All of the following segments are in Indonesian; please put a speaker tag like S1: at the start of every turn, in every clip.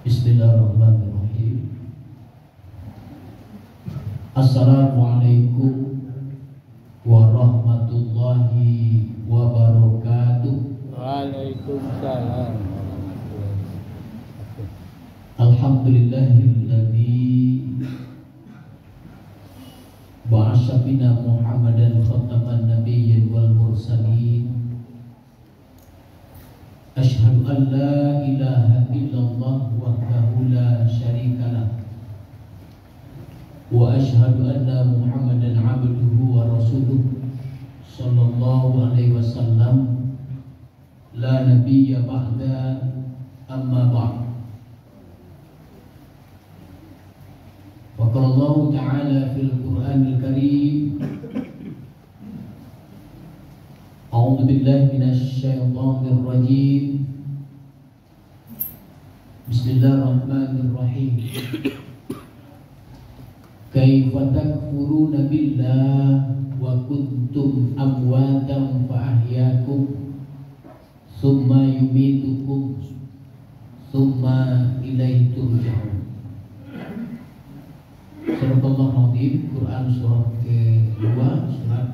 S1: Bismillahirrahmanirrahim. Assalamualaikum warahmatullahi wabarakatuh.
S2: Waalaikumsalam.
S1: Alhamdulillahilladzi ba'atsa fina Muhammadan khataman nabiyyin wal mursalin. Asyhadu an la ilaha illallah wahdahu la syarikalah wa asyhadu anna Muhammadan abduhu wa rasuluh sallallahu alaihi wasallam la nabiyya ba'da amma ba'd. Wa qala Allah ta'ala fil Qur'anil Karim A'udzu billahi minasy syaithanir rajim. Bismillahirrahmanirrahim. Kaifa takfuruna billah wa kuntum amwatan fa ahyaakum tsumma yumitukum tsumma ilaihi turja'un. Surah Al-Azim, Quran surah ke-2, surat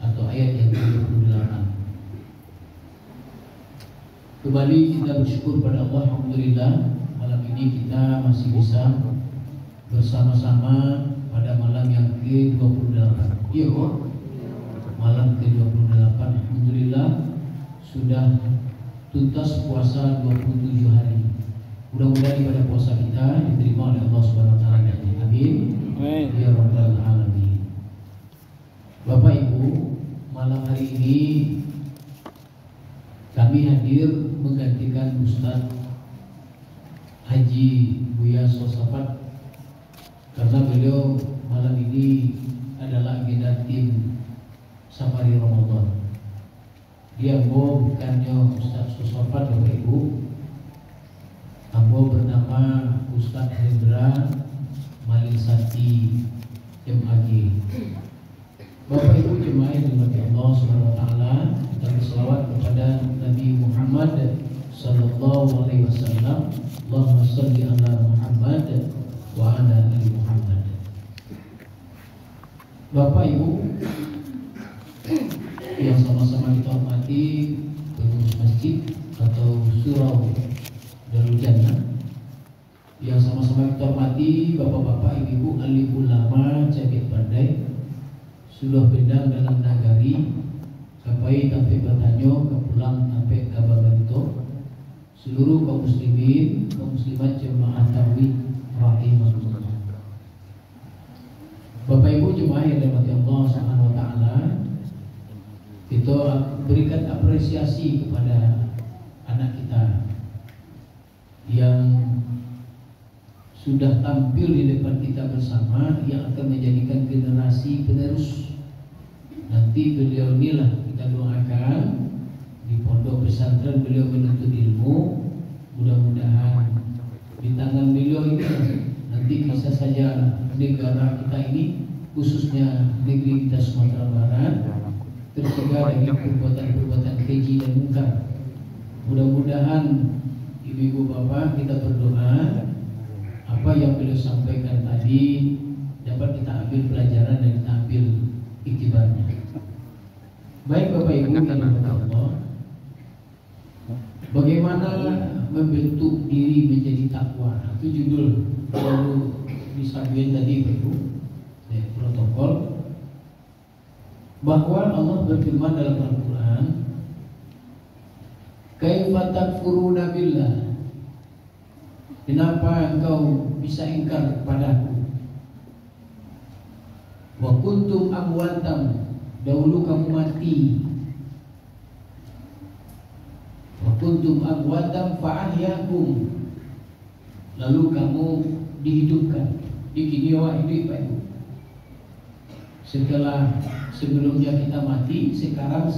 S1: atau ayat yang ke-28. Kembali kita bersyukur pada Allah. Alhamdulillah, malam ini kita masih bisa bersama-sama pada malam yang ke-28. Iya kok, malam ke-28. Alhamdulillah sudah tuntas puasa 27 hari. Mudah-mudahan ibadah puasa kita diterima oleh Allah Subhanahu wa taala. Amin. Ya rabbal alamin. Bapak Ibu, malam hari ini kami hadir menggantikan Ustaz Haji Buya Sosafat karena beliau malam ini adalah agenda tim Safari Ramadan. Dia bukannya Ustaz Sosafat, Bapak Ibu. Ambo bernama Ustaz Hendra Malinsati MAG. Bapak Ibu jemaah yang dirahmati Allah Subhanahu wa taala, kita berselawat kepada Nabi Muhammad sallallahu alaihi wasallam. Allahumma shalli ala Muhammad wa ala ali Muhammad. Bapak Ibu yang sama-sama kita hormati pengurus masjid atau surau Darul Jannah, yang sama-sama kita hormati bapak-bapak, ibu-ibu, alim ulama, cabit pandai, sudah pedang dalam nagari, sampai sampai bertanyo, kepulang sampai kababanto, seluruh kaum muslimin, kaum muslimat jemaah tauhid rahimahullah. Bapak Ibu jemaah yang dirahmati Allah Subhanahu wa taala, kita berikan apresiasi kepada anak kita yang sudah tampil di depan kita bersama, yang akan menjadikan generasi penerus. Nanti beliau inilah kita doakan di pondok pesantren beliau menuntut ilmu. Mudah-mudahan di tangan beliau ini nanti bisa saja negara kita ini, khususnya negeri kita Sumatera Barat, tercegah dari perbuatan-perbuatan keji dan mungkar. Mudah-mudahan ibu-ibu bapak kita berdoa apa yang beliau sampaikan tadi dapat kita ambil pelajaran dan kita ambil iktibarnya. Baik Bapak Ibu yang dirahmati Allah, bagaimana membentuk diri menjadi takwa? Itu judul baru disampaikan tadi Bapak Ibu, protokol, bahwa Allah berfirman dalam Al-Quran, kaifa takfuruna billah, kenapa engkau bisa ingkar kepadaku? Wa kuntum amwatam, dahulu kamu mati. Wa kuntum amwatam fa ahyakum, lalu kamu dihidupkan. Di wa hidup Pak Ibu. Setelah sebelumnya kita mati, sekarang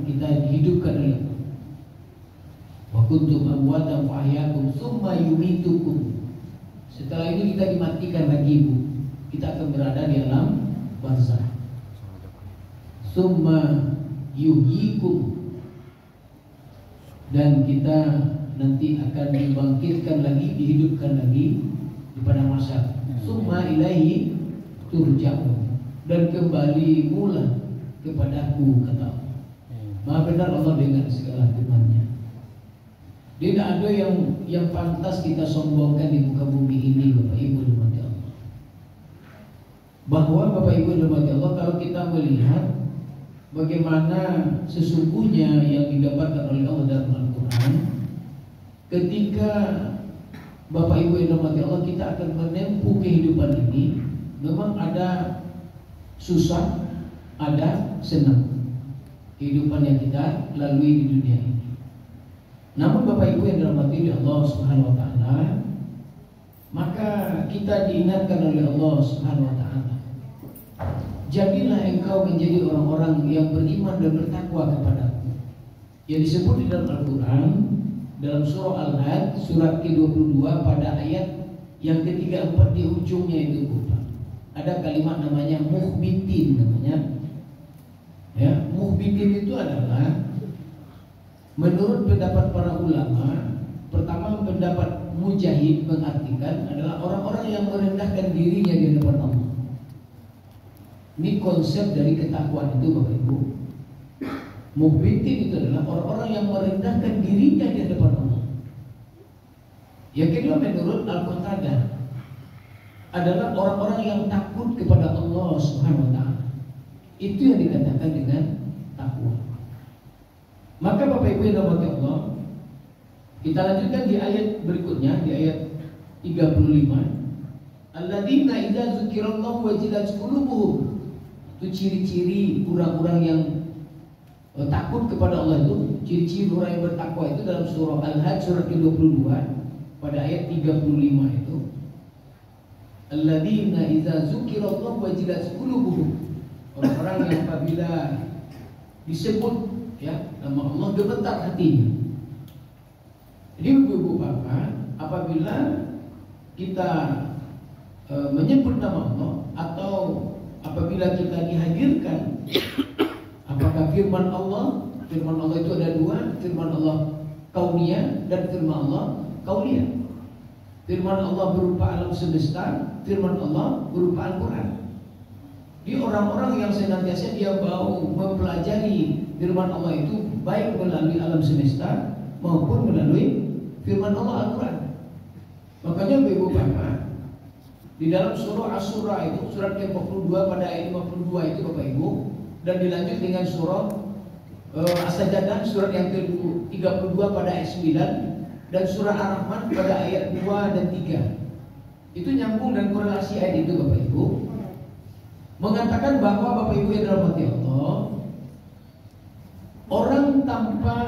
S1: kita dihidupkan oleh Allah. Wa kuntum amwatan fa ahyakum tsumma yumitukum. Setelah ini kita dimatikan lagi Bu. Kita akan berada di alam barzakh. Tsumma yuhyikum, dan kita nanti akan dibangkitkan lagi dihidupkan lagi di padang mahsyar. Summa ilaihi turja'un, dan kembali mula kepadaku, kata Allah. Maha benar Allah dengan segala firman-Nya. Tidak ada yang pantas kita sombongkan di muka bumi ini, Bapak Ibu dirahmati Allah. Bahwa Bapak Ibu dirahmati Allah, kalau kita melihat bagaimana sesungguhnya yang didapatkan oleh Allah dalam Al-Quran, ketika Bapak Ibu yang dirahmati Allah, kita akan menempuh kehidupan ini. Memang ada susah, ada senang kehidupan yang kita lalui di dunia ini. Namun Bapak Ibu yang dirahmati Allah Subhanahu wa taala, maka kita diingatkan oleh Allah Subhanahu wa taala, jadilah engkau menjadi orang-orang yang beriman dan bertakwa kepadaku. Yang disebut di dalam Al-Quran, dalam surah Al-Had surat ke-22 pada ayat yang ke-34 di ujungnya itu, ada kalimat namanya muhbitin namanya. Ya, muhbitin itu adalah menurut pendapat para ulama, pertama pendapat Mujahid mengartikan adalah orang-orang yang merendahkan dirinya di hadapan Allah. Ini konsep dari ketakwaan itu, Bapak Ibu. Muhbitin itu adalah orang-orang yang merendahkan dirinya di hadapan Allah. Yang kedua menurut Al-Qatadah adalah orang-orang yang takut kepada Allah Subhanahu wa taala. Itu yang dikatakan dengan takwa. Maka Bapak Ibu yang dirahmati Allah, kita lanjutkan di ayat berikutnya, di ayat 35. Alladzina idza dzukirallahu wajilat qulubuhum. Itu ciri-ciri orang-orang yang takut kepada Allah itu, ciri-ciri orang yang bertakwa itu dalam surah Al-Had surat ke-22 pada ayat 35 itu. Alladzina idza dzukirallahu wajilat qulubuhum. Orang-orang yang apabila disebut ya nama Allah gemetar hatinya. Jadi Ibu Bapak, apabila kita menyebut nama Allah atau apabila kita dihadirkan, apakah firman Allah itu ada dua, firman Allah kauniyah dan firman Allah kauliyah. Firman Allah berupa alam semesta, firman Allah berupa Al-Quran. Di orang-orang yang senantiasa dia mau mempelajari firman Allah itu baik melalui alam semesta maupun melalui firman Allah Al-Quran. Makanya Ibu Bapak, di dalam surah Asy-Syura itu surat ke-42 pada ayat 52 itu Bapak Ibu, dan dilanjut dengan surah As-Sajdah surat yang ke-32 pada ayat 9 dan surah Ar-Rahman pada ayat 2 dan 3. Itu nyambung dan korelasi ayat itu Bapak Ibu, mengatakan bahwa Bapak Ibu yang dirahmati Allah, orang tanpa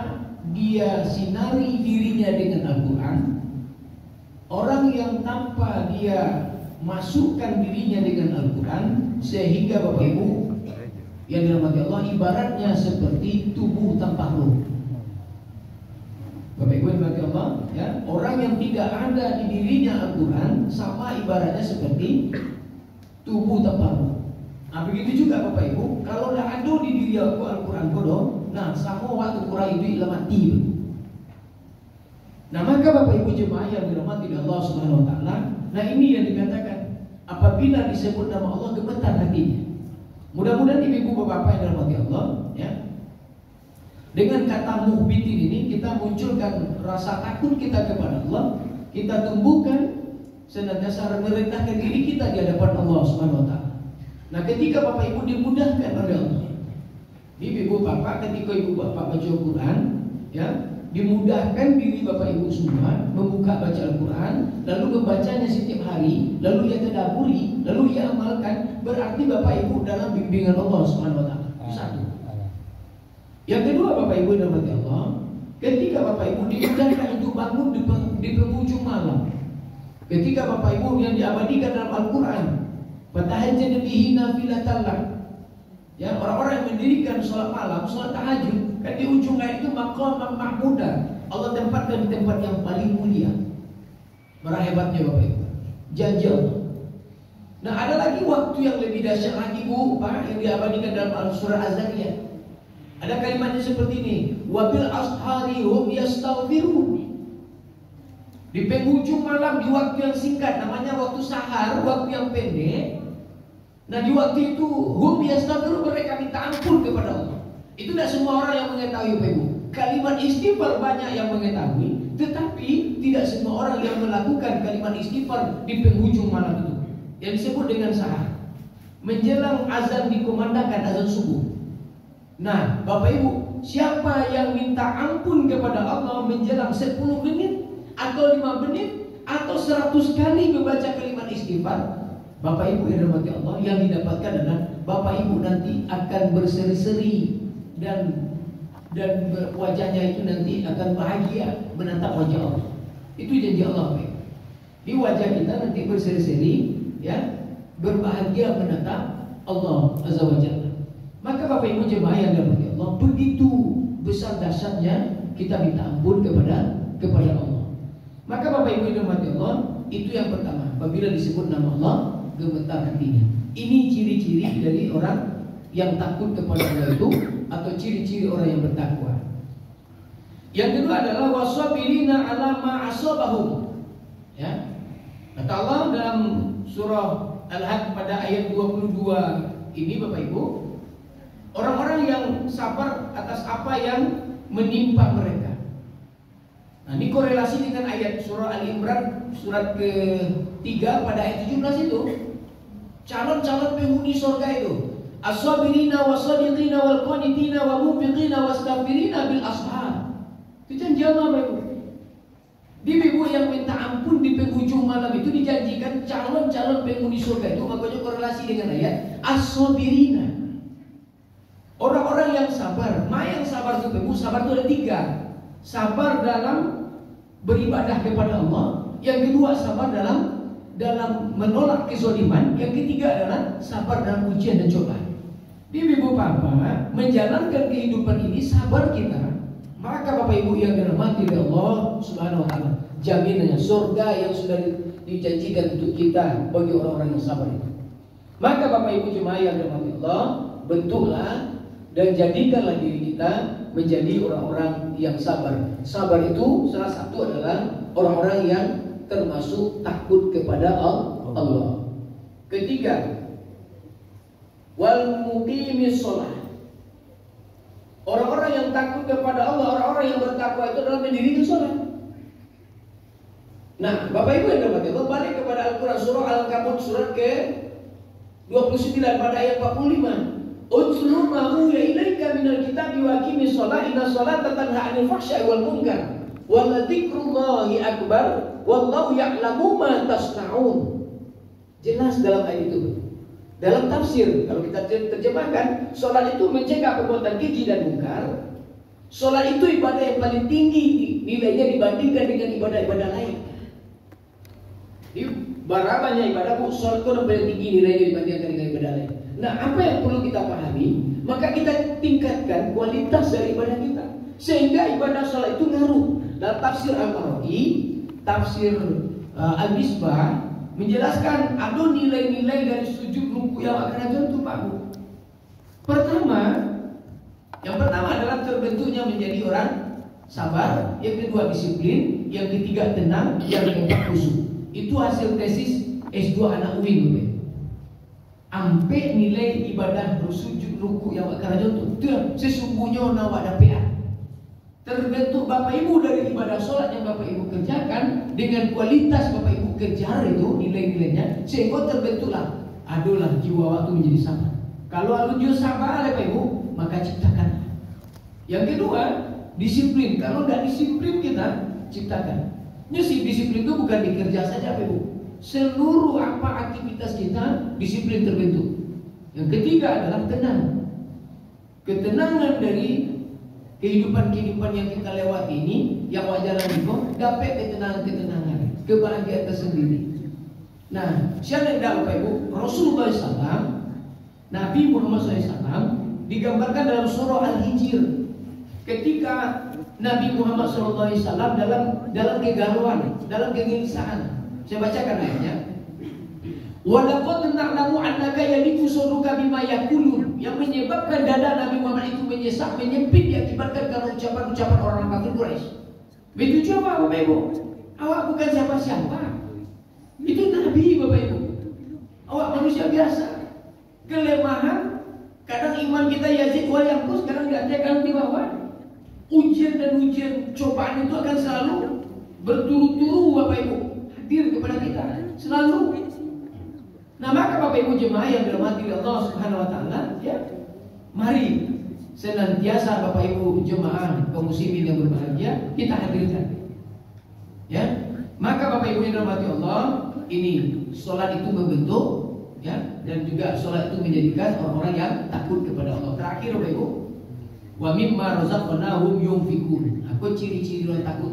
S1: dia sinari dirinya dengan Al-Quran, orang yang tanpa dia masukkan dirinya dengan Al-Quran, sehingga Bapak Ibu yang dirahmati Allah, ibaratnya seperti tubuh tanpa ruh. Bapak Ibu yang dirahmati Allah, ya, orang yang tidak ada di dirinya Al-Quran sama ibaratnya seperti tubuh tanpa ruh. Nah begitu juga Bapak Ibu, kalau tidak ada di diri aku Al-Quran kodong, nah sama waktu Quran itu ilah mati. Nah maka Bapak Ibu jemaah yang dirahmati Allah Subhanahu wa taala, nah ini yang dikatakan apabila disebut nama Allah gemetar hatinya. Mudah-mudahan ibu bapak yang dirahmati Allah, ya, dengan kata muhbitin ini kita munculkan rasa takut kita kepada Allah, kita tumbuhkan senantiasa merendahkan diri kita di hadapan Allah Subhanahu wa taala. Nah ketika Bapak Ibu dimudahkan oleh Allah, ibu bapak ketika ibu bapak baca Al-Quran, ya, dimudahkan diri Bapak Ibu semua membuka baca Al-Quran, lalu membacanya setiap hari, lalu ia tadaburi, lalu ia amalkan, berarti Bapak Ibu dalam bimbingan Allah Subhanahu wa taala. Satu. Yang kedua Bapak Ibu yang dirahmati Allah, ketika Bapak Ibu dimudahkan untuk bangun di penghujung malam, ketika Bapak Ibu yang diabadikan dalam Al-Quran, fatahajjad bihi nafilatan lak. Ya, orang-orang yang mendirikan sholat malam, sholat tahajud, kan di ujung ayat itu maqam mahmuda, Allah tempatkan di tempat yang paling mulia. Marah hebatnya Bapak Ibu, janji Allah. Nah ada lagi waktu yang lebih dahsyat lagi Bu, Pak, yang diabadikan dalam surah Az-Zariyat. Ada kalimatnya seperti ini, wabil ashari hum yastaghfirun. Di penghujung malam, di waktu yang singkat, namanya waktu sahar, waktu yang pendek. Nah di waktu itu hum yastaghfiru, mereka minta ampun kepada Allah. Itu tidak semua orang yang mengetahui Bapak Ibu. Kalimat istighfar banyak yang mengetahui, tetapi tidak semua orang yang melakukan kalimat istighfar di penghujung malam itu, yang disebut dengan sahar, menjelang azan dikumandangkan, azan subuh. Nah Bapak Ibu, siapa yang minta ampun kepada Allah menjelang 10 menit atau 5 menit atau 100 kali membaca kalimat istighfar, Bapak Ibu yang dirahmati Allah, yang didapatkan adalah Bapak Ibu nanti akan berseri-seri dan wajahnya itu nanti akan bahagia menatap wajah Allah. Itu janji Allah, Pak. Di wajah kita nanti berseri-seri, ya, berbahagia menatap Allah Azza wa Jalla. Maka Bapak Ibu jemaah yang dirahmati Allah, begitu besar dahsyatnya kita minta ampun kepada Allah. Maka Bapak Ibu yang dirahmati Allah, itu yang pertama. Apabila disebut nama Allah, gemetar hatinya. Ini ciri-ciri dari orang yang takut kepada Allah itu, atau ciri-ciri orang yang bertakwa. Yang kedua adalah wasabirina ala ma asabahum. Ya. Kata Allah dalam surah Al-Hajj pada ayat 22 ini Bapak Ibu, orang-orang yang sabar atas apa yang menimpa mereka. Nah, ini korelasi dengan ayat surah Al-Imran surat ke-3 pada ayat 17 itu. Calon-calon penghuni surga itu, as-sabirina was-sadiqina wal-qanitina wa munfiqina was-stabirina bil ashar. Itu janji Allah, Bapak Ibu. Ibu yang minta ampun di penghujung malam itu dijanjikan calon-calon penghuni surga itu, makanya korelasi dengan ayat as-sabirina. Orang-orang yang sabar. Yang sabar itu, Bapak Ibu, sabar itu ada 3. Sabar dalam beribadah kepada Allah. Yang kedua, sabar dalam menolak kezaliman. Yang ketiga adalah sabar dalam ujian dan cobaan. Ibu Bapak, menjalankan kehidupan ini sabar kita, maka Bapak Ibu yang dirahmati oleh Allah Subhanahu wa taala, jaminannya surga yang sudah dijanjikan untuk kita bagi orang-orang yang sabar itu. Maka Bapak Ibu jemaah yang dirahmati Allah, bentuklah dan jadikanlah diri kita menjadi orang-orang yang sabar. Sabar itu salah satu adalah orang-orang yang termasuk takut kepada Allah. Ketiga, wal muqimis shalah. Orang-orang yang takut kepada Allah, orang-orang yang bertakwa itu adalah mendirikan salat. Nah, Bapak Ibu yang dirahmati Allah, balik kepada Al-Qur'an surah Al-Ankabut surat ke-29 pada ayat 45. Utlu ma uhiya ilaika minal kitabi wa aqimis shalah inna sholata tanha 'anil fahsya'i wal munkar wa la dzikrullahi akbar wallahu ya'lamu ma tasna'un. Jelas dalam ayat itu. Dalam tafsir, kalau kita terjemahkan, sholat itu mencegah perbuatan keji dan mungkar. Sholat itu ibadah yang paling tinggi nilainya dibandingkan dengan ibadah-ibadah lain. Di banyak ibadah, sholat itu paling tinggi nilainya dibandingkan dengan ibadah lain. Nah, apa yang perlu kita pahami? Maka kita tingkatkan kualitas dari ibadah kita, sehingga ibadah sholat itu ngaruh. Dalam tafsir Al-Marwazi, tafsir Al-Misbah menjelaskan ada nilai-nilai dari sujud ruku yang akan ada untuk Pak Bu. Yang pertama adalah terbentuknya menjadi orang sabar, yang kedua disiplin, yang ketiga tenang, yang keempat khusyuk. Itu hasil tesis S2 anak UIN, Bu. Ampe nilai ibadah sujud ruku yang akan ada untuk sesungguhnya nawak dapean. Terbentuk Bapak Ibu dari ibadah sholat yang Bapak Ibu kerjakan dengan kualitas Bapak Ibu kejar itu nilai-nilainya, sehingga terbentuklah adalah jiwa waktu menjadi sabar. Kalau ada jiwa sabar Bapak Ibu, maka ciptakan. Yang kedua, disiplin. Kalau tidak disiplin kita ciptakan. Disiplin itu bukan di kerja saja Bapak Ibu. Seluruh apa aktivitas kita disiplin terbentuk. Yang ketiga adalah tenang. Ketenangan dari kehidupan yang kita lewati ini, yang wajar itu dapat ketenangan, kebahagiaan tersendiri. Nah, siapa yang Bapak Ibu? Rasulullah SAW, Nabi Muhammad SAW digambarkan dalam surah Al-Hijr. Ketika Nabi Muhammad SAW dalam kegalauan, dalam kegelisahan. Saya bacakan ayatnya. Walaqad na'lamu annaka yalifu sadruka bima yaqulun, yang menyebabkan dada Nabi Muhammad itu menyesak, menyempit diakibatkan karena ucapan-ucapan orang kafir Quraisy. Begitu apa Bapak Ibu? Awak Awak bukan siapa-siapa. Itu Nabi, Bapak Ibu. Awak manusia biasa. Kelemahan, kadang iman kita yazid wa yanqus, kadang di bawah. Ujian dan ujian cobaan itu akan selalu berturut-turut, Bapak Ibu, hadir kepada kita selalu. Nah, maka Bapak Ibu jemaah yang dirahmati Allah Subhanahu wa taala, ya. Mari senantiasa Bapak Ibu jemaah kaum muslimin yang berbahagia kita hadirkan. Ya. Maka Bapak Ibu yang dirahmati Allah, ini salat itu membentuk, ya, dan juga salat itu menjadikan orang-orang yang takut kepada Allah. Terakhir Bapak Ibu, wa mimma razaqnahum yunfikun. Apa ciri-ciri orang takut?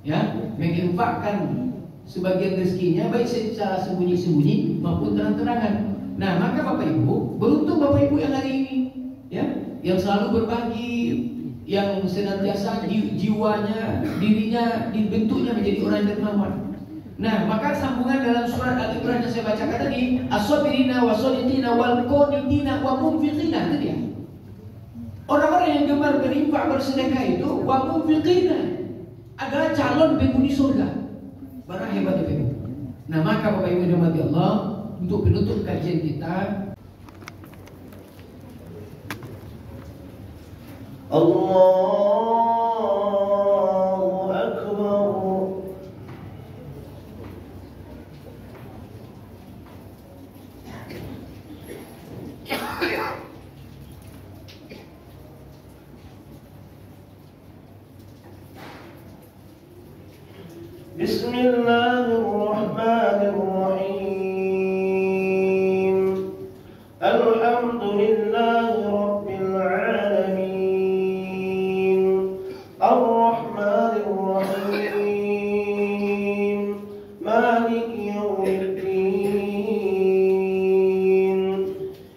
S1: Ya, menginfakkan sebagian rezekinya baik secara sembunyi-sembunyi maupun terang-terangan. Nah, maka Bapak Ibu, beruntung Bapak Ibu yang hari ini, ya, yang selalu berbagi, yang senantiasa jiwanya, dirinya dibentuknya menjadi orang yang dermawan. Nah, maka sambungan dalam surat Al-Imran yang saya bacakan tadi, as-sabirina was-shadiqina wal-qanitina wa munfiqina, itu dia. Orang-orang yang gemar berinfak bersedekah itu wa munfiqina adalah calon penghuni surga. Barang hebat Bapak Ibu. Nah, maka Bapak Ibu yang dirahmati Allah, untuk penutup kajian kita, Allahu Akbar. Bismillahirrahmanirrahim. Alhamdulillahi Rabbil Alamin. Ar-Rahmanir Rahim. Maliki Yawmiddin.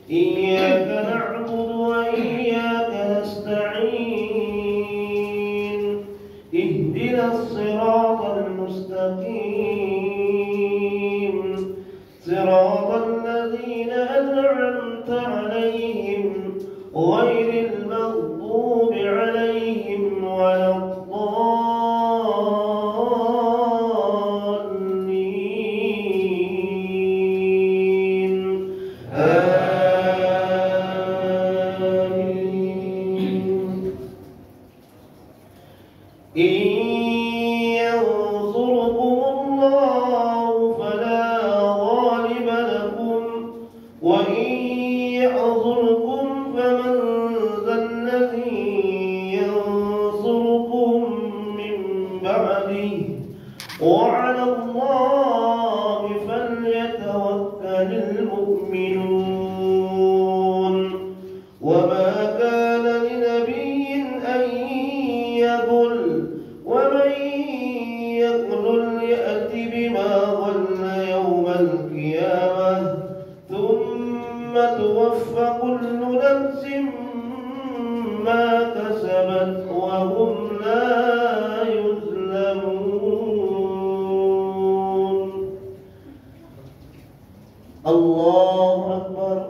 S1: Iyyaka na'budu wa iyyaka nasta'in. Ihdinas siratal mustaqim. Siratal ladzina an'amta 'alaihim ghairil maghdubi 'alaihim waladdallin. Amin. Yansurkumullahu fala ghaliba lakum wa ya'zurkum faman dzalladzi yansurukum min ba'dihi wa 'ala Allahi falyatawakkalul mu'minun. Wa ma kana linabiyyin an yaghul wa man yaghlul ya'ti bima ghalla yawmal qiyamah thumma tuwaffa kullu nafsin ma kasabat wa hum la yuzlamun. Allahu Akbar.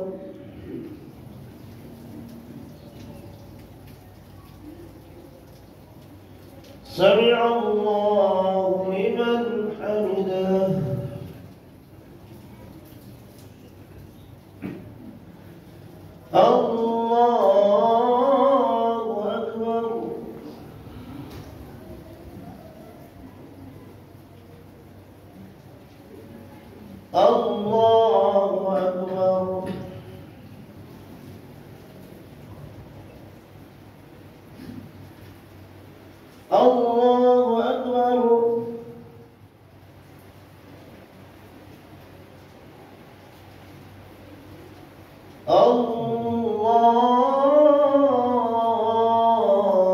S1: Sami'a Allahu liman hamidah. Allahu Akbar. Allahu Akbar. Allahu Akbar.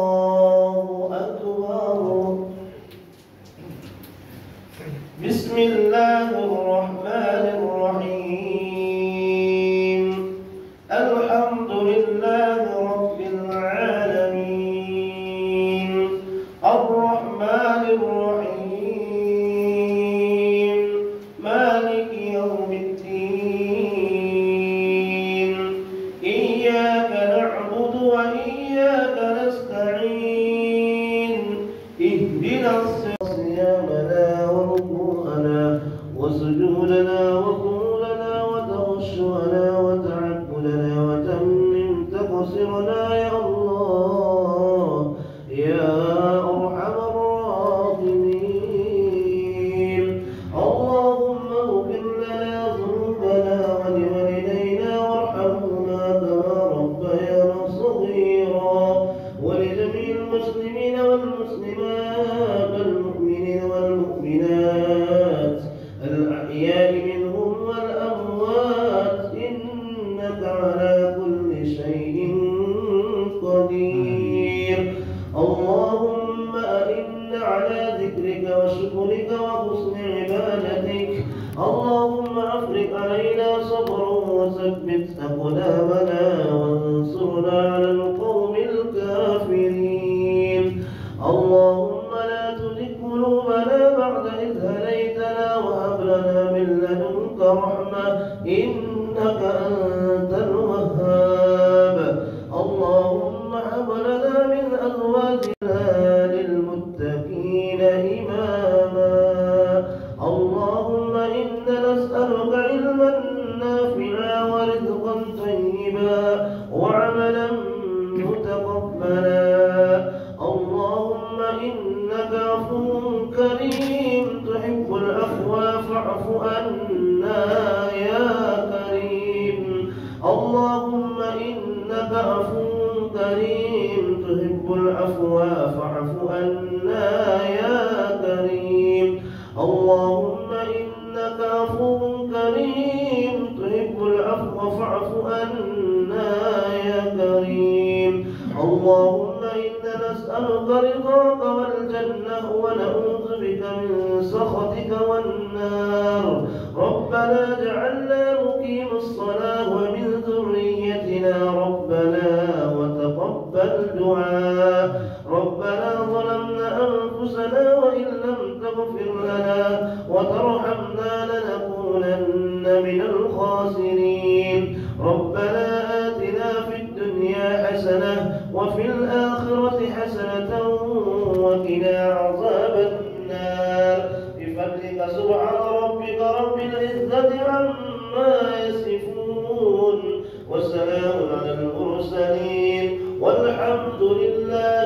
S1: Allahu Akbar. Bismillahirrahmanirrahim. Alhamdulillahi Rabbil Alamin. Ar-Rahmanir Rahim. Maliki Yawmiddin. Iyyaka na'budu wa iyyaka nasta'in. Ihdinas siratal
S3: شكرك وحسن عبادتك. اللهم أفرغ علينا صبرا وثبت أقدامنا وانصرنا على القوم الكافرين. اللهم لا تزغ قلوبنا بعد إذ هديتنا وهب لنا من لدنك رحمة إنك أنت الوهاب. اللهم هب لنا من أزواجنا للمتقين إماما. اللهم إنا نسألك علما نافعا ورزقا طيبا وعملا متقبلا. اللهم إنك عفو كريم تحب العفو فاعف عنا يا كريم. اللهم إنك عفو كريم تحب العفو فاعف عنا يا كريم. اللهم إنك عفو كريم تحب العفو فاعف عنا يا كريم. اللهم إنا نسألك رضاك والجنة ونعوذ بك من سخطك والنار. ربنا اجعلنا مقيم الصلاة ومن ذريتنا ربنا وتقبل دعاء. ربنا ظلمنا أنفسنا وإن لم تغفر لنا وترحمنا لنكونن من الخاسرين. ربنا آتنا في الدنيا حسنة وفي الآخرة حسنة وقنا عذاب النار. بفضلك سبحان ربك رب العزة عما يصفون وسلام على المرسلين والحمد لله